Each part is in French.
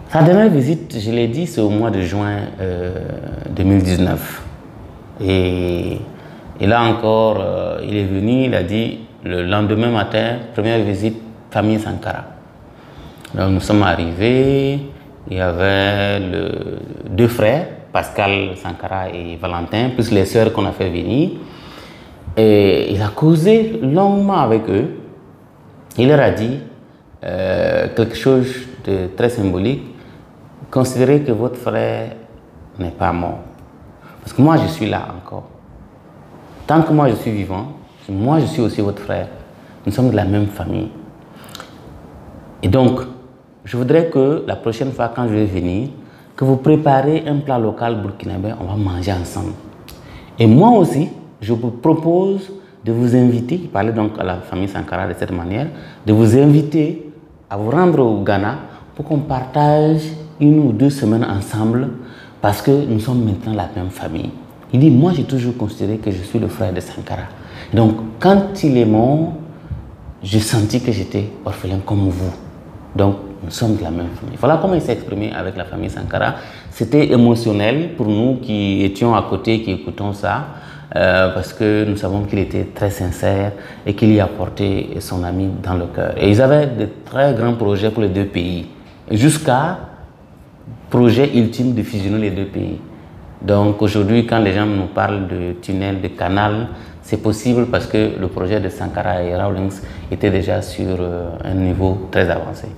Sa dernière visite, je l'ai dit, c'est au mois de juin 2019. Et là encore, il est venu, il a dit, le lendemain matin, première visite, famille Sankara. Donc nous sommes arrivés, il y avait deux frères, Pascal Sankara et Valentin, plus les sœurs qu'on a fait venir. Et il a causé longuement avec eux. Il leur a dit quelque chose de très symbolique. Considérez que votre frère n'est pas mort. Parce que moi, je suis là encore. Tant que moi, je suis vivant, moi, je suis aussi votre frère. Nous sommes de la même famille. Et donc, je voudrais que la prochaine fois, quand je vais venir, que vous préparez un plat local burkinabé, on va manger ensemble. Et moi aussi, je vous propose de vous inviter, il parlait donc à la famille Sankara de cette manière, de vous inviter à vous rendre au Ghana pour qu'on partage 1 ou 2 semaines ensemble parce que nous sommes maintenant la même famille. Il dit, moi j'ai toujours considéré que je suis le frère de Sankara. Donc quand il est mort, j'ai senti que j'étais orphelin comme vous. Donc nous sommes de la même famille. Voilà comment il s'est exprimé avec la famille Sankara. C'était émotionnel pour nous qui étions à côté, qui écoutons ça. Parce que nous savons qu'il était très sincère et qu'il y apportait son ami dans le cœur. Et ils avaient de très grands projets pour les deux pays, jusqu'à projet ultime de fusionner les deux pays. Donc aujourd'hui, quand les gens nous parlent de tunnel, de canal, c'est possible parce que le projet de Sankara et Rawlings était déjà sur un niveau très avancé.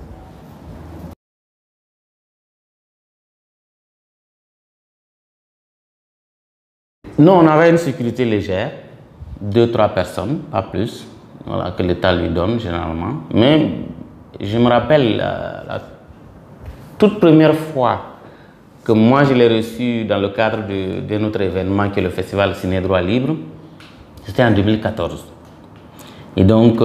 Nous, on avait une sécurité légère, 2-3 personnes, pas plus, voilà, que l'État lui donne généralement. Mais je me rappelle la toute première fois que moi je l'ai reçu dans le cadre de notre événement qui est le festival Ciné Droit Libre, c'était en 2014. Et donc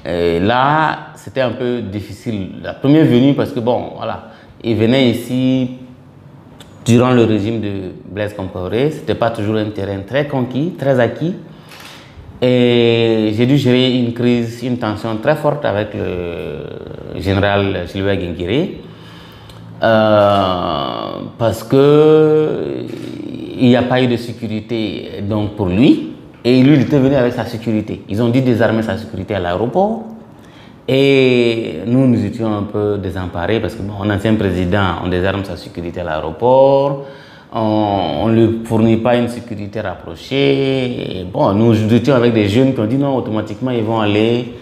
là, c'était un peu difficile. La première venue parce que bon, voilà, il venait ici durant le régime de Blaise Compaoré, ce n'était pas toujours un terrain très conquis, très acquis. Et j'ai dû gérer une crise, une tension très forte avec le général Gilbert Guinguiré. Parce qu'il n'y a pas eu de sécurité donc, pour lui. Et lui, il était venu avec sa sécurité. Ils ont dû désarmer sa sécurité à l'aéroport. Et nous, nous étions un peu désemparés parce que mon ancien président, on désarme sa sécurité à l'aéroport, on ne lui fournit pas une sécurité rapprochée. Et bon, nous étions avec des jeunes qui ont dit non, automatiquement, ils vont aller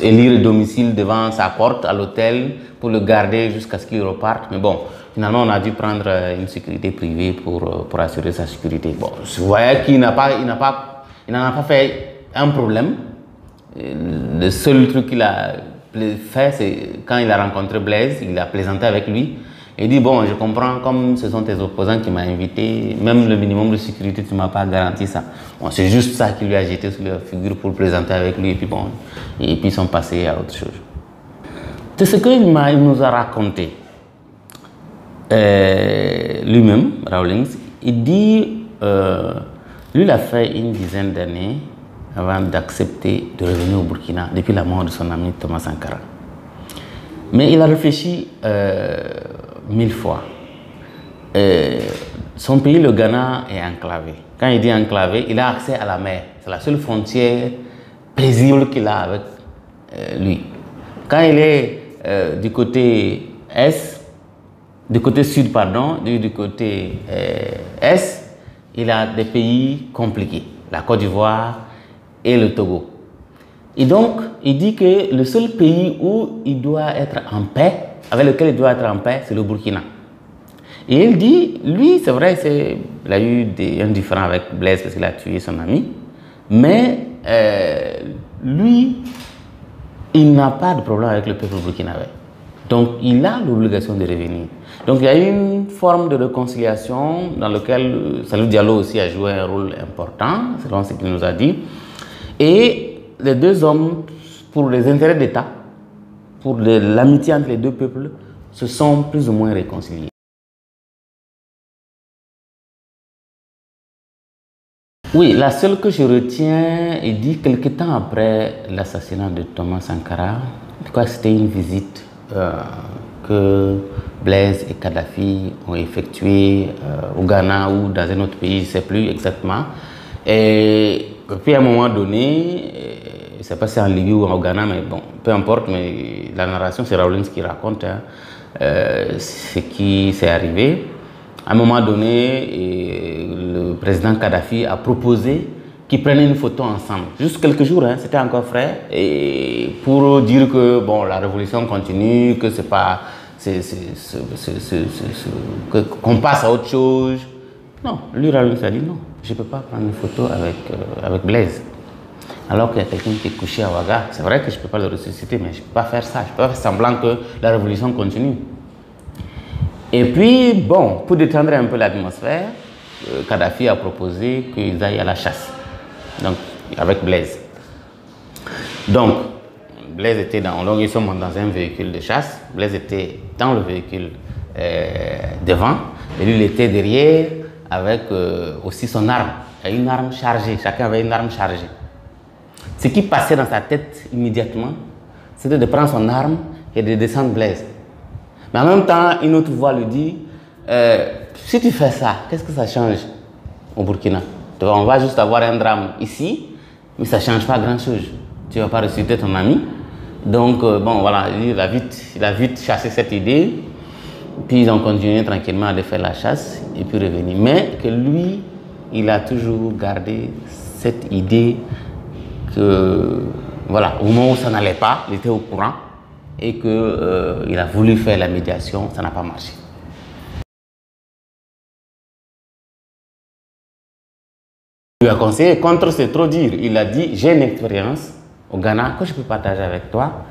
élire le domicile devant sa porte à l'hôtel pour le garder jusqu'à ce qu'il reparte. Mais bon, finalement, on a dû prendre une sécurité privée pour assurer sa sécurité. Bon, vous voyez qu'il n'en a pas fait un problème. Le seul truc qu'il a fait, c'est quand il a rencontré Blaise, il a plaisanté avec lui. Il dit, bon, je comprends, comme ce sont tes opposants qui m'ont invité, même le minimum de sécurité, tu ne m'as pas garanti ça. Bon, c'est juste ça qu'il lui a jeté sur la figure pour plaisanter avec lui, et puis bon, et puis ils sont passés à autre chose. C'est ce qu'il nous a raconté lui-même, Rawlings. Il dit, lui, il a fait une dizaine d'années avant d'accepter de revenir au Burkina depuis la mort de son ami Thomas Sankara. Mais il a réfléchi 1000 fois. Son pays, le Ghana, est enclavé. Quand il dit enclavé, il a accès à la mer. C'est la seule frontière paisible qu'il a avec lui. Quand il est du côté est, du côté sud, pardon, du côté est, il a des pays compliqués. La Côte d'Ivoire et le Togo. Et donc, il dit que le seul pays où il doit être en paix, avec lequel il doit être en paix, c'est le Burkina. Et il dit, lui, c'est vrai, il a eu un différend avec Blaise parce qu'il a tué son ami, mais lui, il n'a pas de problème avec le peuple burkinabé. Donc, il a l'obligation de revenir. Donc, il y a une forme de réconciliation dans laquelle Salif Diallo aussi a joué un rôle important, selon ce qu'il nous a dit. Et les deux hommes, pour les intérêts d'État, pour l'amitié entre les deux peuples, se sont plus ou moins réconciliés. Oui, la seule que je retiens, il dit quelque temps après l'assassinat de Thomas Sankara, je crois que c'était une visite que Blaise et Kadhafi ont effectuée au Ghana ou dans un autre pays, je ne sais plus exactement. Et puis à un moment donné, je ne sais pas si c'est en Libye ou au Ghana, mais bon, peu importe, mais la narration, c'est Rawlings qui raconte ce qui s'est arrivé. À un moment donné, le président Kadhafi a proposé qu'ils prennent une photo ensemble. Juste quelques jours, hein, c'était encore frais, et pour dire que bon, la révolution continue, que c'est pas, qu'on passe à autre chose. Non, lui, Rawlings a dit non, je ne peux pas prendre une photo avec Blaise. Alors qu'il y a quelqu'un qui est couché à Ouaga, c'est vrai que je ne peux pas le ressusciter, mais je ne peux pas faire ça, je ne peux pas faire semblant que la révolution continue. Et puis, bon, pour détendre un peu l'atmosphère, Kadhafi a proposé qu'ils aillent à la chasse, donc avec Blaise. Donc, Blaise était donc ils sont dans un véhicule de chasse, Blaise était dans le véhicule devant, et lui il était derrière avec aussi son arme, une arme chargée, chacun avait une arme chargée. Ce qui passait dans sa tête immédiatement, c'était de prendre son arme et de descendre Blaise. Mais en même temps, une autre voix lui dit, si tu fais ça, qu'est-ce que ça change au Burkina? On va juste avoir un drame ici, mais ça ne change pas grand-chose. Tu ne vas pas ressusciter ton ami. Donc, bon, voilà, il a vite chassé cette idée. Puis ils ont continué tranquillement à faire la chasse et puis revenir. Mais que lui, il a toujours gardé cette idée que, voilà, au moment où ça n'allait pas, il était au courant et qu'il a voulu faire la médiation, ça n'a pas marché. Il lui a conseillé, contre c'est trop dur. Il a dit, j'ai une expérience au Ghana que je peux partager avec toi.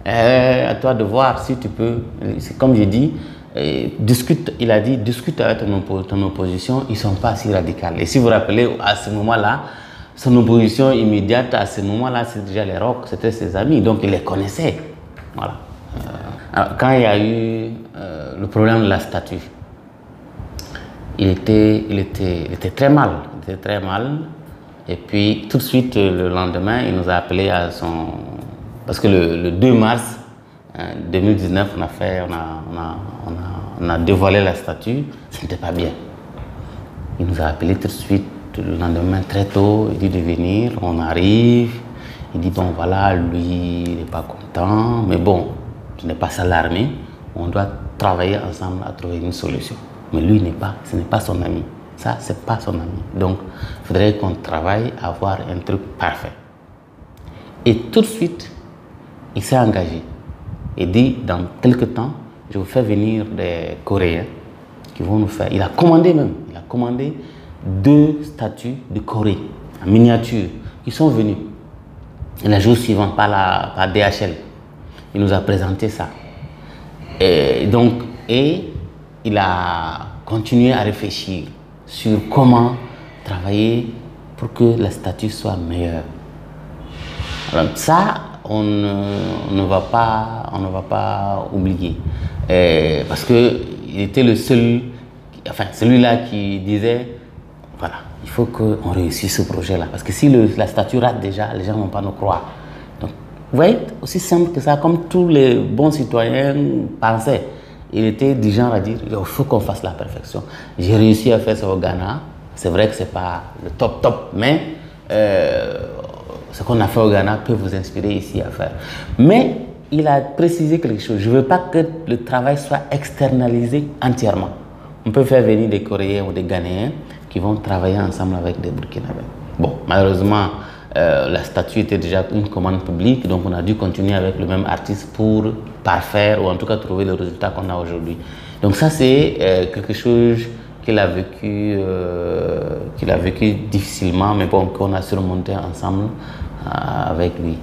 À toi de voir si tu peux, c'est comme j'ai dit, discute, il a dit, discute avec ton opposition, ils ne sont pas si radicaux. Et si vous vous rappelez, à ce moment-là, son opposition immédiate, à ce moment-là, c'est déjà les Rocs, c'était ses amis, donc il les connaissait. Voilà. Alors, quand il y a eu le problème de la statue, il était très mal. Il était très mal. Et puis, tout de suite, le lendemain, il nous a appelé à son... Parce que le 2 mars 2019, on a dévoilé la statue. Ce n'était pas bien. Il nous a appelé tout de suite, le lendemain, très tôt. Il dit de venir, on arrive. Il dit, bon, voilà, lui, il n'est pas content. Mais bon, ce n'est pas ça l'armée. On doit travailler ensemble à trouver une solution. Mais lui, ce n'est pas son ami. Ça, ce n'est pas son ami. Donc, il faudrait qu'on travaille à avoir un truc parfait. Et tout de suite, il s'est engagé. Il dit, dans quelques temps, je vous fais venir des Coréens qui vont nous faire. Il a commandé 2 statues de Corée, en miniature, qui sont venus. Et le jour suivant, par DHL, il nous a présenté ça. Et il a continué à réfléchir sur comment travailler pour que la statue soit meilleure. Alors ça, on ne va pas oublier. Parce qu'il était le seul, enfin celui-là qui disait, voilà, il faut qu'on réussisse ce projet-là. Parce que si la statue rate déjà, les gens ne vont pas nous croire. Donc, vous voyez, aussi simple que ça, comme tous les bons citoyens pensaient. Il était du genre à dire, il faut qu'on fasse la perfection. J'ai réussi à faire ça au Ghana. C'est vrai que ce n'est pas le top, mais ce qu'on a fait au Ghana peut vous inspirer ici à faire. Mais il a précisé quelque chose. Je ne veux pas que le travail soit externalisé entièrement. On peut faire venir des Coréens ou des Ghanéens qui vont travailler ensemble avec des Burkinabés. Bon, malheureusement, la statue était déjà une commande publique, donc on a dû continuer avec le même artiste pour parfaire ou en tout cas trouver le résultat qu'on a aujourd'hui. Donc ça, c'est quelque chose qu'il a vécu difficilement, mais bon, qu'on a surmonté ensemble avec lui.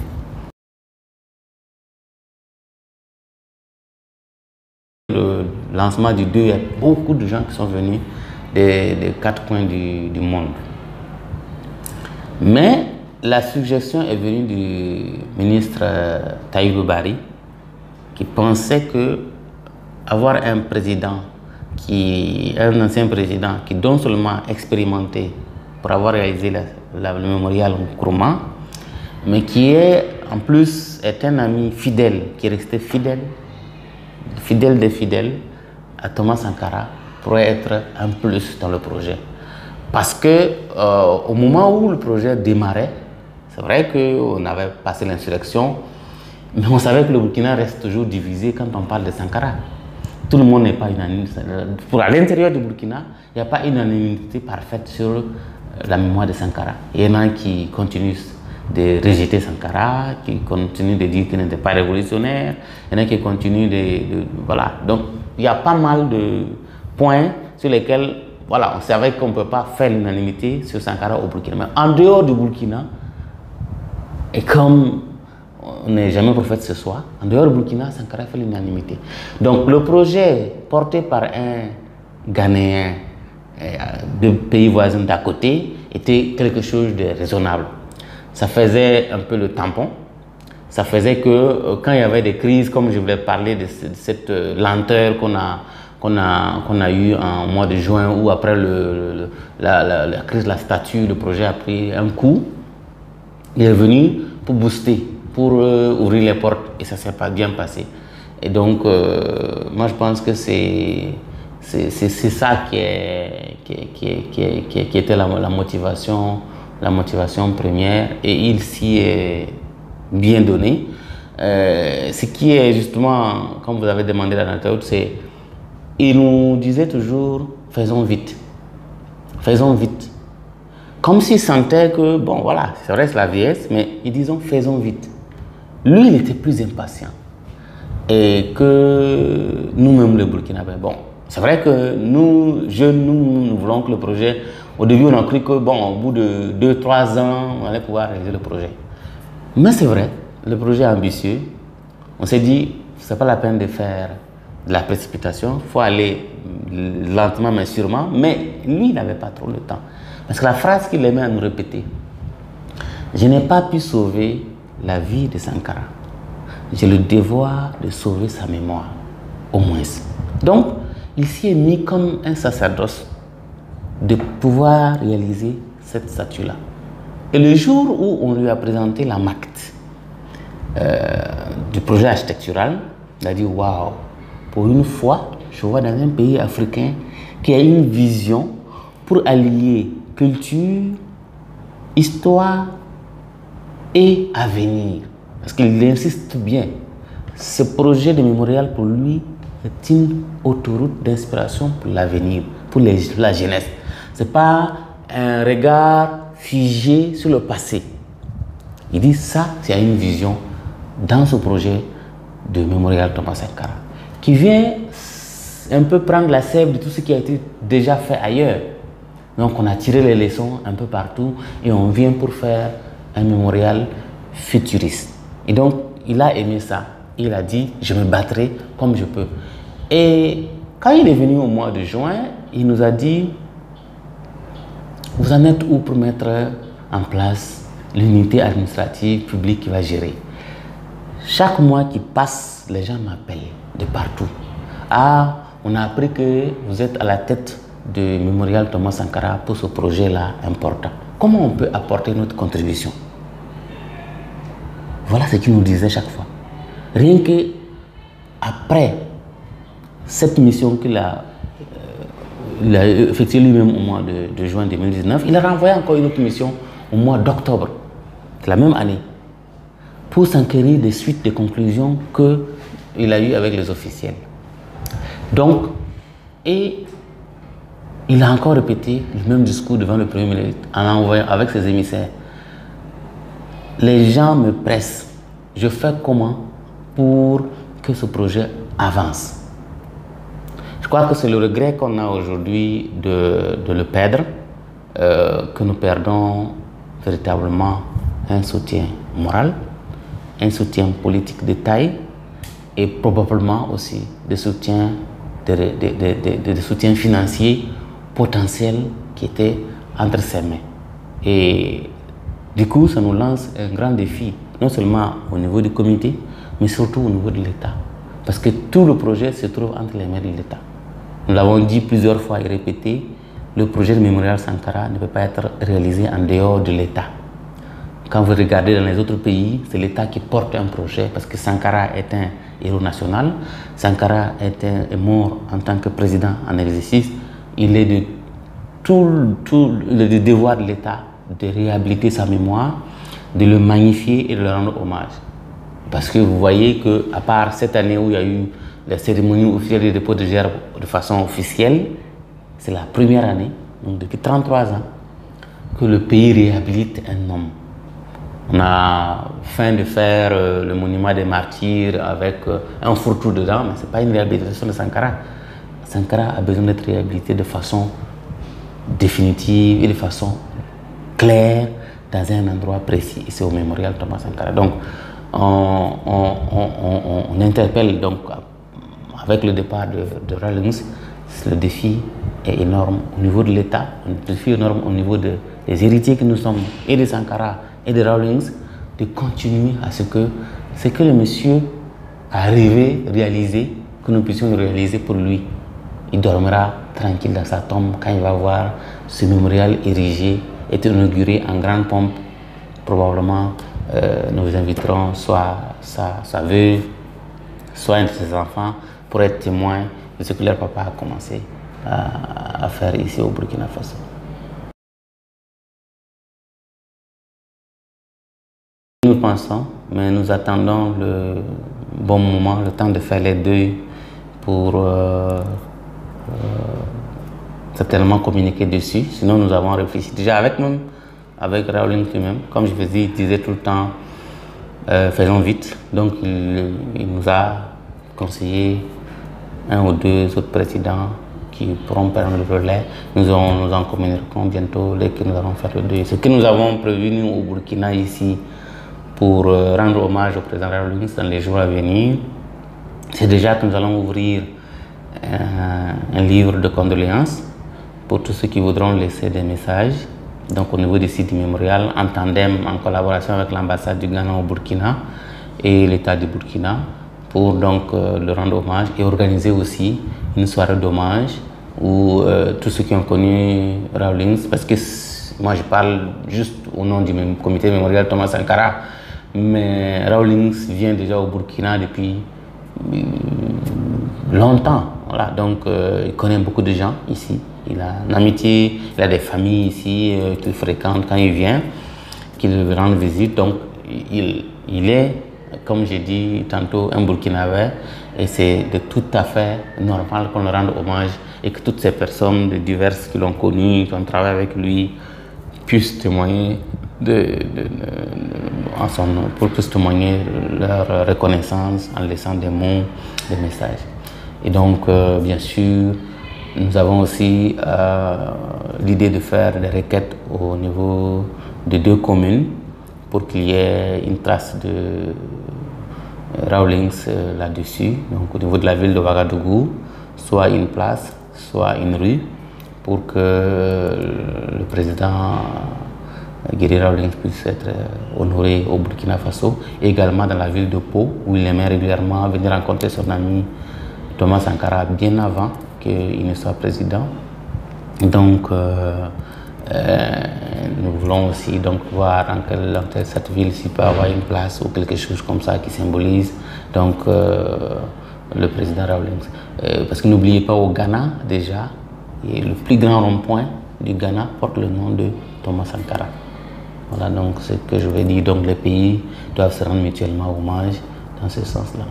Le lancement du 2, il y a beaucoup de gens qui sont venus des 4 coins du monde. Mais la suggestion est venue du ministre Tahirou Barry, qui pensait que avoir un ancien président qui non seulement expérimenté pour avoir réalisé le mémorial en Nkrumah, mais qui est en plus, est un ami fidèle, qui est resté fidèle, fidèle des fidèles, à Thomas Sankara, pourrait être un plus dans le projet. Parce que au moment où le projet démarrait, c'est vrai qu'on avait passé l'insurrection, mais on savait que le Burkina reste toujours divisé quand on parle de Sankara. Tout le monde n'est pas unanime. Pour à l'intérieur du Burkina, il n'y a pas une unanimité parfaite sur la mémoire de Sankara. Il y en a qui continuent de rejeter Sankara, qui continuent de dire qu'il n'était pas révolutionnaire, il y en a qui continuent voilà. Donc, il y a pas mal de points sur lesquels, voilà, on savait qu'on ne peut pas faire l'unanimité sur Sankara au Burkina. Mais en dehors du Burkina, et comme on n'est jamais prophète ce soir, en dehors du Burkina, Sankara fait l'unanimité. Donc, le projet porté par un Ghanéen de pays voisins d'à côté était quelque chose de raisonnable. Ça faisait un peu le tampon. Ça faisait que quand il y avait des crises, comme je voulais parler de cette lenteur qu'on a eue en mois de juin, ou après la crise de la statue, le projet a pris un coup. Il est venu pour booster, pour ouvrir les portes, et ça ne s'est pas bien passé. Et donc, moi je pense que c'est ça qui était la motivation première, et il s'y est bien donné. Ce qui est justement, comme vous avez demandé la note, c'est il nous disait toujours faisons vite, faisons vite, comme s'il sentait que bon voilà, ça reste la vieillesse, mais ils disaient faisons vite. Lui, il était plus impatient, et que nous-mêmes les Burkinabés, bon, c'est vrai que nous jeunes, nous voulons que le projet, au début on a cru que bon, au bout de 2-3 ans on allait pouvoir réaliser le projet. Mais c'est vrai, le projet est ambitieux. On s'est dit, ce n'est pas la peine de faire de la précipitation, il faut aller lentement mais sûrement. Mais lui, il n'avait pas trop le temps. Parce que la phrase qu'il aimait à nous répéter, je n'ai pas pu sauver la vie de Sankara. J'ai le devoir de sauver sa mémoire, au moins. Donc, il s'y est mis comme un sacerdoce de pouvoir réaliser cette statue-là. Et le jour où on lui a présenté la maquette du projet architectural, il a dit waouh, pour une fois, je vois dans un pays africain qui a une vision pour allier culture, histoire et avenir. Parce qu'il insiste bien. Ce projet de mémorial pour lui est une autoroute d'inspiration pour l'avenir, pour la jeunesse. Ce n'est pas un regard figé sur le passé. Il dit ça, c'est une vision dans ce projet de mémorial Thomas Sankara, qui vient un peu prendre la sève de tout ce qui a été déjà fait ailleurs. Donc on a tiré les leçons un peu partout et on vient pour faire un mémorial futuriste. Et donc il a aimé ça. Il a dit je me battrai comme je peux. Et quand il est venu au mois de juin, il nous a dit vous en êtes où pour mettre en place l'unité administrative publique qui va gérer? Chaque mois qui passe, les gens m'appellent de partout. Ah, on a appris que vous êtes à la tête du mémorial Thomas Sankara pour ce projet-là important. Comment on peut apporter notre contribution? Voilà ce qu'il nous disait chaque fois. Rien que après cette mission qu'il a effectuée lui-même au mois de juin 2019, il a renvoyé encore une autre mission au mois d'octobre de la même année pour s'enquérir des suites, des conclusions qu'il a eues avec les officiels. Donc, et il a encore répété le même discours devant le Premier ministre en envoyant avec ses émissaires. Les gens me pressent. Je fais comment pour que ce projet avance? Je crois que c'est le regret qu'on a aujourd'hui de le perdre, que nous perdons véritablement un soutien moral, un soutien politique de taille et probablement aussi des soutiens financiers potentiels qui étaient entre ses mains. Et du coup, ça nous lance un grand défi, non seulement au niveau du comité, mais surtout au niveau de l'État. Parce que tout le projet se trouve entre les mains de l'État. Nous l'avons dit plusieurs fois et répété, le projet de mémorial Sankara ne peut pas être réalisé en dehors de l'État. quand vous regardez dans les autres pays, c'est l'État qui porte un projet parce que Sankara est un héros national. Sankara est mort en tant que président en exercice. Il est de tout le devoir de l'État de réhabiliter sa mémoire, de le magnifier et de le rendre hommage. Parce que vous voyez qu'à part cette année où il y a eu la cérémonie officielle de dépôt de gerbe de façon officielle, c'est la première année, donc depuis 33 ans, que le pays réhabilite un homme. On a faim de faire le monument des martyrs avec un fourre-tout dedans, mais ce n'est pas une réhabilitation de Sankara. Sankara a besoin d'être réhabilité de façon définitive et de façon claire dans un endroit précis. Et c'est au mémorial Thomas Sankara. Donc, on interpelle donc avec le départ de Rawlings, le défi est énorme au niveau de l'État, le défi est énorme au niveau des héritiers que nous sommes, et de Sankara et de Rawlings, de continuer à ce que le monsieur a rêvé, réalisé, que nous puissions le réaliser pour lui. Il dormira tranquille dans sa tombe quand il va voir ce mémorial érigé, être inauguré en grande pompe. Probablement, nous inviterons soit sa veuve, soit un de ses enfants pour être témoins de ce que leur papa a commencé à faire ici au Burkina Faso. Nous pensons, mais nous attendons le bon moment, le temps de faire les deuils pour certainement communiquer dessus. Sinon, nous avons réfléchi déjà avec Rawlings lui-même. Comme je vous dis, il disait tout le temps, faisons vite. Donc, il nous a conseillé un ou deux autres présidents qui pourront prendre le relais. Nous en communiquerons bientôt dès que nous allons faire le deuil. Ce que nous avons prévu, nous, au Burkina, ici, pour rendre hommage au président Rawlings dans les jours à venir, c'est déjà que nous allons ouvrir un livre de condoléances pour tous ceux qui voudront laisser des messages. Donc au niveau du site du mémorial, en tandem, en collaboration avec l'ambassade du Ghana au Burkina et l'État du Burkina, pour donc le rendre hommage et organiser aussi une soirée d'hommage où tous ceux qui ont connu Rawlings, parce que moi je parle juste au nom du comité mémorial Thomas Sankara, mais Rawlings vient déjà au Burkina depuis longtemps. Voilà, donc il connaît beaucoup de gens ici. Il a une amitié, il a des familles ici qu'il fréquente quand il vient, qu'il rend visite. Donc il est, comme j'ai dit tantôt, un Burkinabé, et c'est de tout à fait normal qu'on le rende hommage et que toutes ces personnes diverses qui l'ont connu, qui ont travaillé avec lui, puissent témoigner en son nom, pour puissent témoigner leur reconnaissance en laissant des mots, des messages. Et donc, bien sûr, nous avons aussi l'idée de faire des requêtes au niveau de 2 communes pour qu'il y ait une trace de Rawlings là-dessus. Donc, au niveau de la ville de Ouagadougou, soit une place, soit une rue, pour que le président Guéry Rawlings puisse être honoré au Burkina Faso, et également dans la ville de Pau, où il aimait régulièrement venir rencontrer son ami Thomas Sankara bien avant qu'il ne soit président. Donc, nous voulons aussi donc voir dans cette ville s'il peut avoir une place ou quelque chose comme ça qui symbolise donc le président Rawlings. Parce que n'oubliez pas, au Ghana déjà, et le plus grand rond-point du Ghana porte le nom de Thomas Sankara. Voilà donc ce que je vais dire. Donc les pays doivent se rendre mutuellement hommage dans ce sens-là.